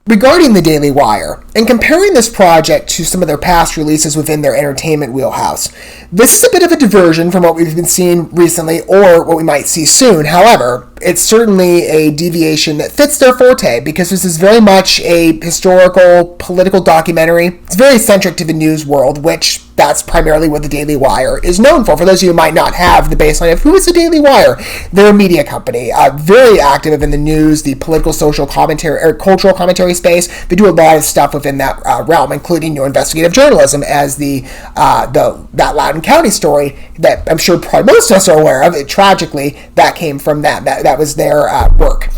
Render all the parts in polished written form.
Regarding the Daily Wire, and comparing this project to some of their past releases within their entertainment wheelhouse, this is a bit of a diversion from what we've been seeing recently or what we might see soon. However, it's certainly a deviation that fits their forte because this is very much a historical, political documentary. It's very centric to the news world, which that's primarily what the Daily Wire is known for. For those of you who might not have the baseline of who is the Daily Wire, they're a media company, very active in the news, the political, social commentary, or cultural commentary space. They do a lot of stuff within that realm, including investigative journalism, as that Loudoun County story that I'm sure probably most of us are aware of. Tragically, that came from them. That was their work.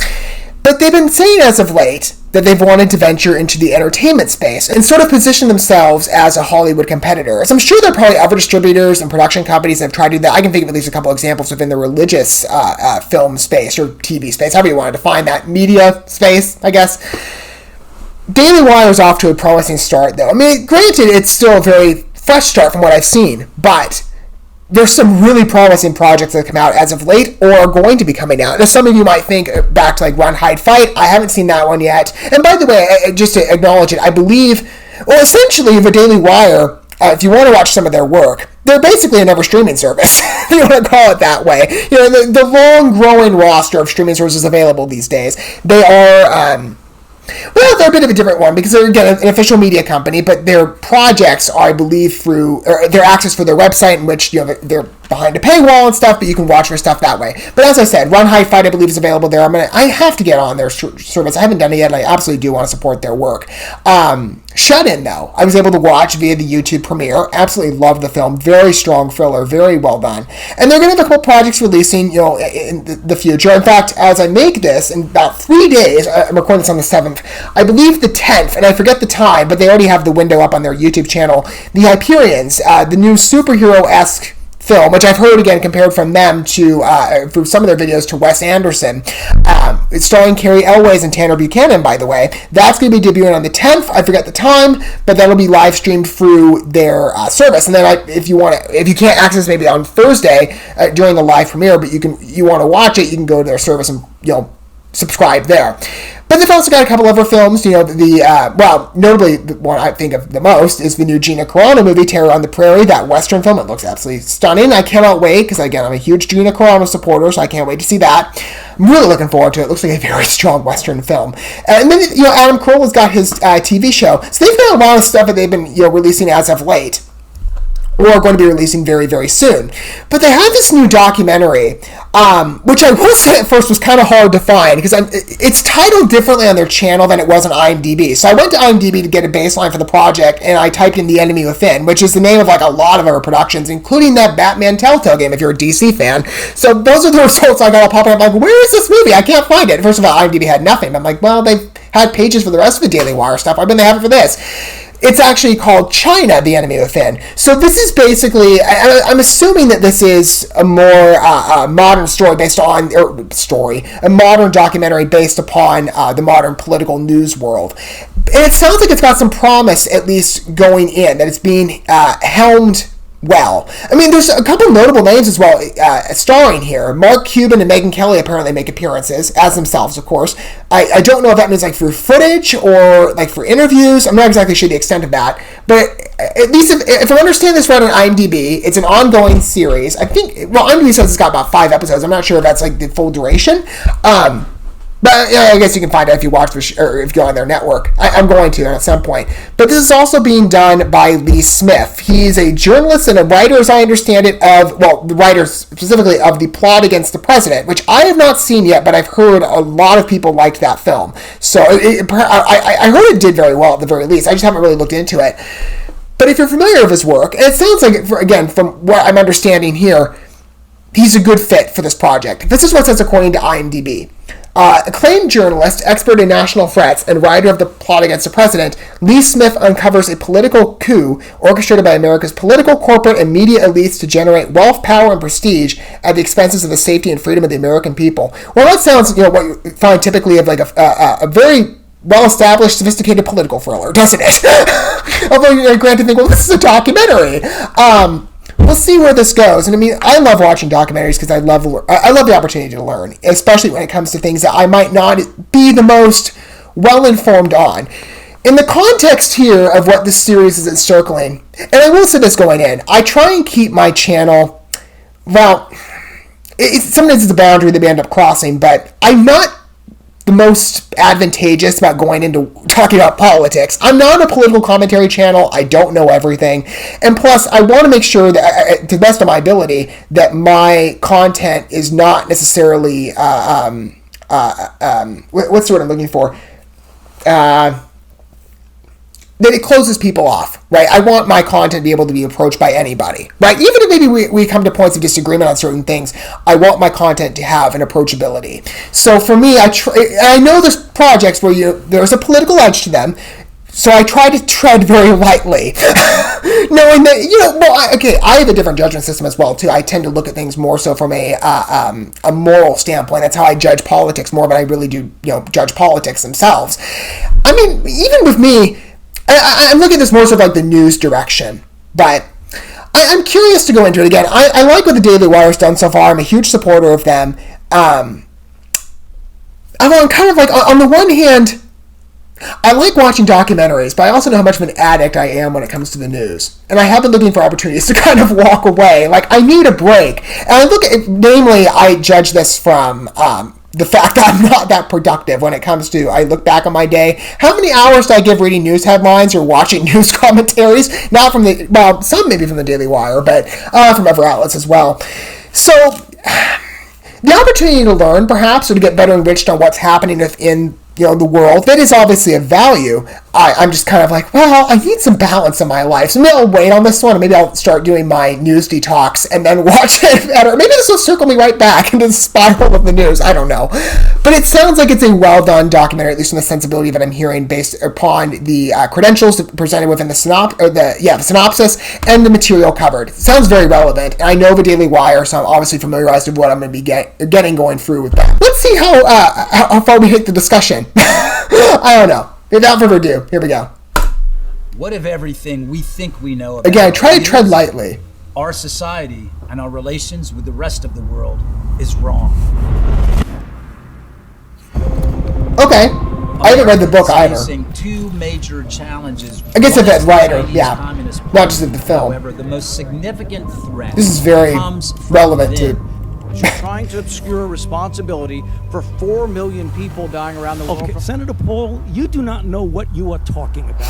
But they've been saying as of late that they've wanted to venture into the entertainment space and sort of position themselves as a Hollywood competitor. So I'm sure there are probably other distributors and production companies that have tried to do that. I can think of at least a couple examples within the religious film space or TV space, however you want to define that, media space, I guess. Daily Wire is off to a promising start, though. I mean, granted, it's still a very fresh start from what I've seen, but there's some really promising projects that have come out as of late or are going to be coming out. Now, some of you might think back to like Run, Hide, Fight. I haven't seen that one yet. And by the way, just to acknowledge it, I believe, well, essentially, the Daily Wire, if you want to watch some of their work, they're basically another streaming service, if you want to call it that way. The long growing roster of streaming services available these days, they are... Well, they're a bit of a different one because they're, again, an official media company, but their projects are, I believe, through their access for their website, in which they're behind a paywall and stuff, but you can watch their stuff that way. But as I said, Run, Hide, Fight, I believe, is available there. I have to get on their service. I haven't done it yet, and I absolutely do want to support their work. Shut In, though, I was able to watch via the YouTube premiere. Absolutely loved the film. Very strong thriller. Very well done. And they're going to have a couple projects releasing, in the future. In fact, as I make this, in about 3 days, I'm recording this on the 7th, I believe the 10th, and I forget the time, but they already have the window up on their YouTube channel, The Hyperions, the new superhero-esque film, which I've heard, again, compared from them to, for some of their videos, to Wes Anderson. It's starring Carrie Elways and Tanner Buchanan, by the way. That's going to be debuting on the 10th. I forget the time, but that'll be live streamed through their service. And then if you can't access maybe on Thursday during the live premiere, but you want to watch it, you can go to their service and subscribe there. But they've also got a couple other films, notably the one I think of the most is the new Gina Carano movie, Terror on the Prairie, that Western film. It looks absolutely stunning. I cannot wait, because again, I'm a huge Gina Carano supporter, so I can't wait to see that. I'm really looking forward to it. It looks like a very strong Western film. And then, Adam Carolla's got his TV show. So they've got a lot of stuff that they've been, releasing as of late, or are going to be releasing very, very soon. But they have this new documentary, which I will say at first was kind of hard to find, because it's titled differently on their channel than it was on IMDb. So I went to IMDb to get a baseline for the project, and I typed in The Enemy Within, which is the name of like a lot of our productions, including that Batman Telltale game, if you're a DC fan. So those are the results I got all popping up. I'm like, where is this movie? I can't find it. First of all, IMDb had nothing. I'm like, well, they've had pages for the rest of the Daily Wire stuff. Why didn't they have it for this? It's actually called China, The Enemy Within. So this is basically, I'm assuming that this is a more modern story a modern documentary based upon the modern political news world. And it sounds like it's got some promise, at least going in, that it's being helmed well. I mean, there's a couple notable names as well starring here. Mark Cuban and Megyn Kelly apparently make appearances, as themselves, of course. I don't know if that means like through footage or like for interviews. I'm not exactly sure the extent of that. But at least if I understand this right on IMDb, it's an ongoing series. I think, IMDb says it's got about 5 episodes. I'm not sure if that's like the full duration. But I guess you can find out if you watch or if you go on their network. I'm going to at some point. But this is also being done by Lee Smith. He's a journalist and a writer, as I understand it, the writer specifically of The Plot Against the President, which I have not seen yet, but I've heard a lot of people liked that film. So I heard it did very well at the very least. I just haven't really looked into it. But if you're familiar with his work, and it sounds like, again, from what I'm understanding here, he's a good fit for this project. This is what it says according to IMDb. Acclaimed journalist, expert in national threats, and writer of The Plot Against the President, Lee Smith uncovers a political coup orchestrated by America's political, corporate, and media elites to generate wealth, power, and prestige at the expenses of the safety and freedom of the American people. Well, that sounds, what you find typically of like a very well-established, sophisticated political thriller, doesn't it? Although you're granted to think, well, this is a documentary. we'll see where this goes. And I mean, I love watching documentaries because I love the opportunity to learn, especially when it comes to things that I might not be the most well-informed on. In the context here of what this series is encircling, and I will say this going in, I try and keep my channel, well, sometimes it's a boundary that we end up crossing, but I'm not the most advantageous about going into talking about politics. I'm not a political commentary channel. I don't know everything. And plus, I want to make sure that, to the best of my ability, that my content is not necessarily, what's the word I'm looking for? That it closes people off, right? I want my content to be able to be approached by anybody, right? Even if maybe we come to points of disagreement on certain things, I want my content to have an approachability. So for me, I know there's projects where there's a political edge to them, so I try to tread very lightly, knowing that, I have a different judgment system as well, too. I tend to look at things more so from a moral standpoint. That's how I judge politics more than I really do, judge politics themselves. I mean, even with me, I'm looking at this more so like the news direction, but I'm curious to go into it again. I like what the Daily Wire has done so far. I'm a huge supporter of them. I'm kind of like, on the one hand, I like watching documentaries, but I also know how much of an addict I am when it comes to the news. And I have been looking for opportunities to kind of walk away. Like, I need a break. And I look at it, namely, I judge this from the fact that I'm not that productive when it comes to, I look back on my day, how many hours do I give reading news headlines or watching news commentaries? Not from some maybe from the Daily Wire, but from other outlets as well. So, the opportunity to learn, perhaps, or to get better enriched on what's happening within the world, that is obviously of value. I'm just kind of like, well, I need some balance in my life. So maybe I'll wait on this one, and maybe I'll start doing my news detox and then watch it better. Maybe this will circle me right back into the spiral of the news. I don't know. But it sounds like it's a well-done documentary, at least in the sensibility that I'm hearing, based upon the credentials presented within the synopsis and the material covered. It sounds very relevant. And I know the Daily Wire, so I'm obviously familiarized with what I'm going to be getting going through with that. Let's see how far we hit the discussion. I don't know. Without further ado, here we go. What if everything we think we know about again, try to tread lightly. Our society and our relations with the rest of the world is wrong? Okay. I haven't read the book either. Facing two major challenges. I guess if that writer, yeah. Not just in the film. However, the most significant threat. This is very relevant to. You're trying to obscure responsibility for 4 million people dying around the world. Okay, Senator Paul, you do not know what you are talking about.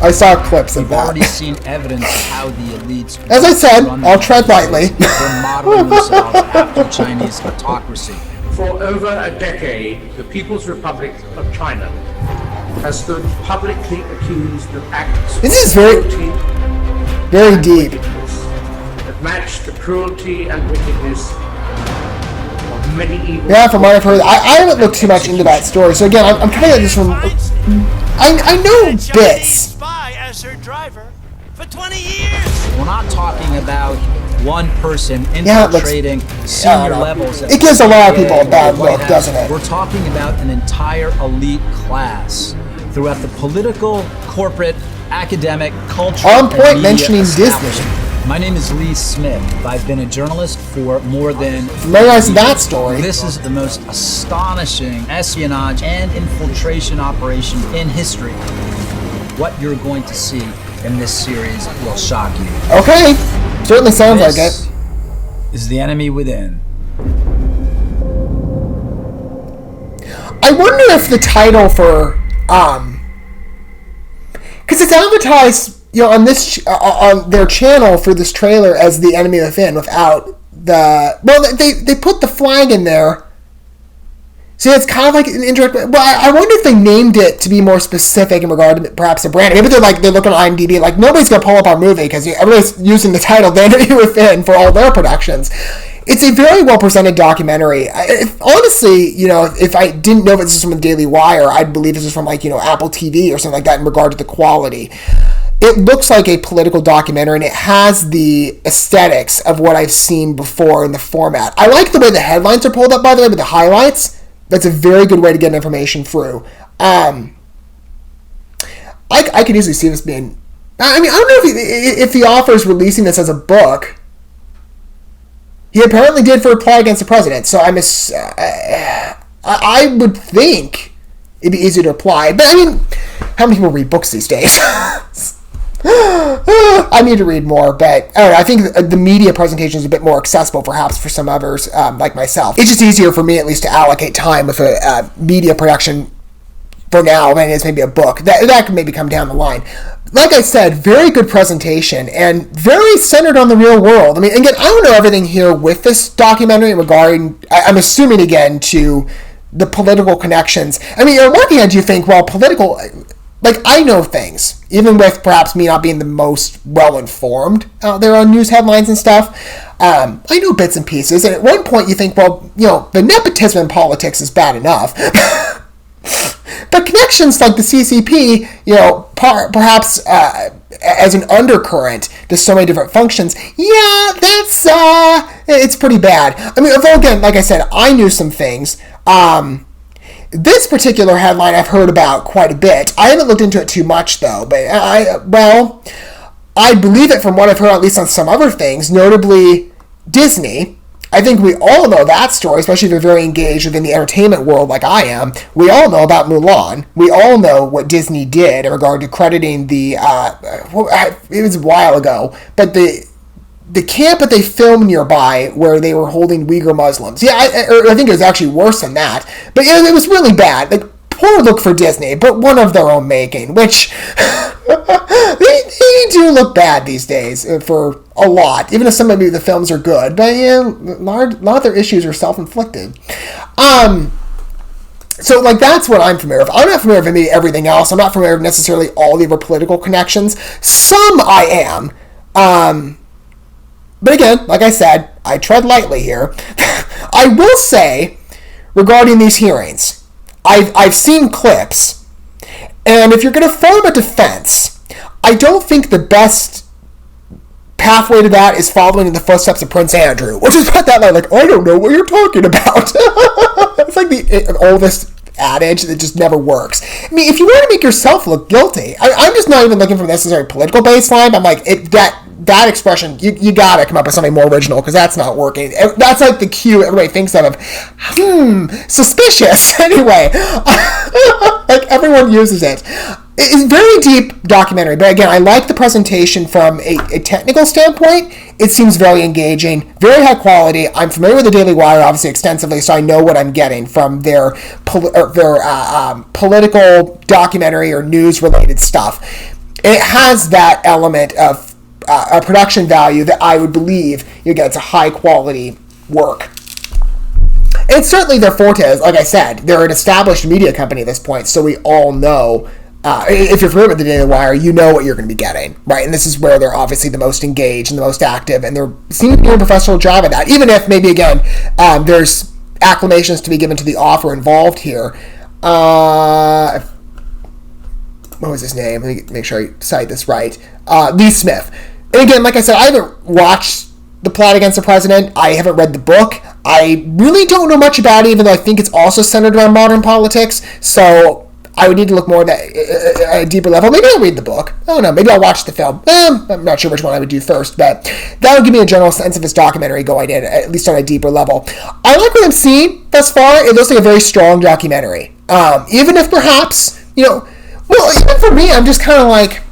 I saw clips of We've that. already seen evidence of how the elites. As I said, I'll tread lightly. They're modeling themselves after Chinese autocracy. For over a decade, the People's Republic of China has stood publicly accused of acts This is very deep. That match the cruelty and wickedness of medieval. Yeah, from what I've heard, I haven't looked too much into that story. So again, I'm kind of just from. I know bits. Spy as her driver for 20 years. We're not talking about one person infiltrating senior levels. It gives a lot of people a bad look, doesn't it? We're talking about an entire elite class throughout the political, corporate, academic, cultural, on point and media mentioning Disney. My name is Lee Smith. I've been a journalist for more than. Realize that story. This is the most astonishing espionage and infiltration operation in history. What you're going to see in this series will shock you. Okay, certainly sounds like This it. is The Enemy Within. I wonder if the title for because it's advertised, on this on their channel for this trailer as The Enemy Within without the they put the flag in there. So it's kind of like an indirect. Well, I wonder if they named it to be more specific in regard to perhaps a brand. Maybe they're looking at IMDb like nobody's gonna pull up our movie because everybody's using the title "The Enemy Within" for all their productions. It's a very well presented documentary. Honestly, if I didn't know if this was from the Daily Wire, I'd believe this was from Apple TV or something like that in regard to the quality. It looks like a political documentary, and it has the aesthetics of what I've seen before in the format. I like the way the headlines are pulled up, by the way, with the highlights. That's a very good way to get information through. I could easily see this being. I mean, I don't know if the author is releasing this as a book, he apparently did for a plot against the president. So I would think it'd be easy to apply. But I mean, how many people read books these days? I need to read more, but I don't know. I think the media presentation is a bit more accessible, perhaps, for some others, like myself. It's just easier for me, at least, to allocate time with a media production for now than it is maybe a book. That could maybe come down the line. Like I said, very good presentation and very centered on the real world. I mean, again, I don't know everything here with this documentary regarding, I'm assuming, again, to the political connections. I mean, on one hand, you think, well, political... Like, I know things, even with perhaps me not being the most well-informed out there on news headlines and stuff. I know bits and pieces, and at one point you think, well, the nepotism in politics is bad enough. But connections like the CCP, perhaps as an undercurrent to so many different functions, that's, it's pretty bad. I mean, although, again, like I said, I knew some things. This particular headline I've heard about quite a bit. I haven't looked into it too much, though, but I believe it from what I've heard, at least on some other things, notably Disney. I think we all know that story, especially if you're very engaged within the entertainment world like I am. We all know about Mulan. We all know what Disney did in regard to crediting the, it was a while ago, but the camp that they filmed nearby where they were holding Uyghur Muslims. Yeah, I think it was actually worse than that. But it was really bad. Like, poor look for Disney, but one of their own making, which they do look bad these days for a lot, even if some of the films are good. But a lot of their issues are self-inflicted. So, like, that's what I'm familiar with. I'm not familiar with maybe everything else. I'm not familiar with necessarily all the other political connections. Some I am. But again, like I said, I tread lightly here. I will say, regarding these hearings, I've seen clips, and if you're going to form a defense, I don't think the best pathway to that is following in the footsteps of Prince Andrew, which is not that like, I don't know what you're talking about. It's like the oldest adage that just never works. I mean, if you want to make yourself look guilty, I'm just not even looking for necessary political baseline. I'm like, that expression, you gotta come up with something more original, because that's not working. That's like the cue everybody thinks of suspicious. Anyway, like, everyone uses it. It's a very deep documentary, but again, I like the presentation from a technical standpoint. It seems very engaging, very high quality. I'm familiar with the Daily Wire, obviously, extensively, so I know what I'm getting from their political documentary or news-related stuff. It has that element of a production value that I would believe, it's a high-quality work. And certainly their forte is, like I said, they're an established media company at this point, so we all know, if you're familiar with the Daily Wire, you know what you're going to be getting, right? And this is where they're obviously the most engaged and the most active, and they're seeming to do a professional job at that, even if maybe, again, there's acclamations to be given to the author involved here. What was his name? Let me make sure I cite this right. Lee Smith. And again, like I said, I haven't watched The Plot Against the President. I haven't read the book. I really don't know much about it, even though I think it's also centered around modern politics. So I would need to look more at a deeper level. Maybe I'll read the book. I don't know. Maybe I'll watch the film. I'm not sure which one I would do first, but that would give me a general sense of this documentary going in, at least on a deeper level. I like what I'm seeing thus far. It looks like a very strong documentary. Even if perhaps, well, even for me, I'm just kind of like,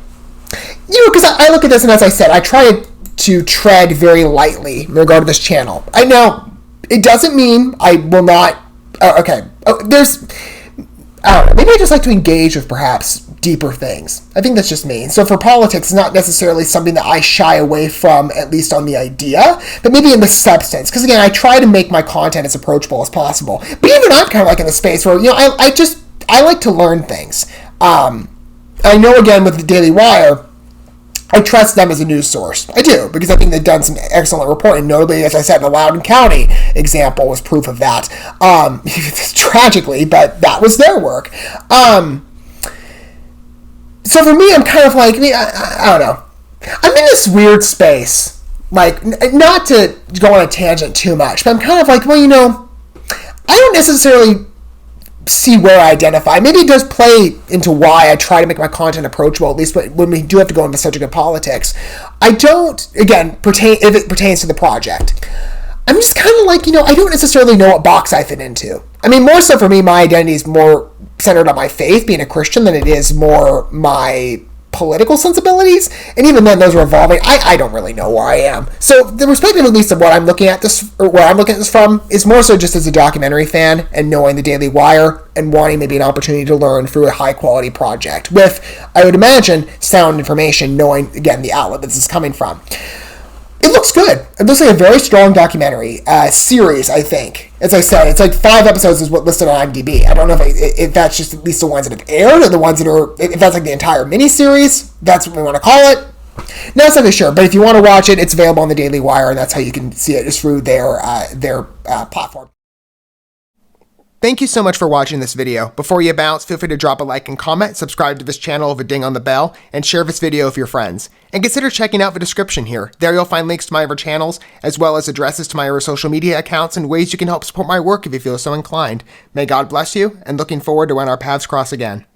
because I look at this, and as I said, I try to tread very lightly in regard to this channel. I know it doesn't mean I will not. There's. I don't know. Maybe I just like to engage with perhaps deeper things. I think that's just me. So for politics, it's not necessarily something that I shy away from, at least on the idea, but maybe in the substance. Because again, I try to make my content as approachable as possible. But even I'm kind of like in the space where, I like to learn things. I know, again, with the Daily Wire, I trust them as a news source. I do, because I think they've done some excellent reporting. Notably, as I said, the Loudoun County example was proof of that. Tragically, but that was their work. So for me, I'm kind of like, I don't know. I'm in this weird space. Like, not to go on a tangent too much, but I'm kind of like, well, I don't necessarily see where I identify. Maybe it does play into why I try to make my content approachable, at least when we do have to go into the subject of politics. I don't, again, if it pertains to the project. I'm just kind of like, I don't necessarily know what box I fit into. I mean, more so for me, my identity is more centered on my faith, being a Christian, than it is more my political sensibilities. And even then, those are evolving. I don't really know where I am. So the perspective, at least, of what I'm looking at this, or where I'm looking at this from, is more so just as a documentary fan and knowing the Daily Wire and wanting maybe an opportunity to learn through a high-quality project with, I would imagine, sound information, knowing, again, the outlet this is coming from. It looks good. It looks like a very strong documentary series, I think. As I said, it's like 5 episodes is what listed on IMDb. I don't know if that's just at least the ones that have aired, or the ones that are, if that's like the entire miniseries. That's what we want to call it. Not exactly sure, but if you want to watch it, it's available on the Daily Wire, and that's how you can see it, is through their platform. Thank you so much for watching this video. Before you bounce, feel free to drop a like and comment, subscribe to this channel with a ding on the bell, and share this video with your friends. And consider checking out the description here. There you'll find links to my other channels, as well as addresses to my other social media accounts and ways you can help support my work if you feel so inclined. May God bless you, and looking forward to when our paths cross again.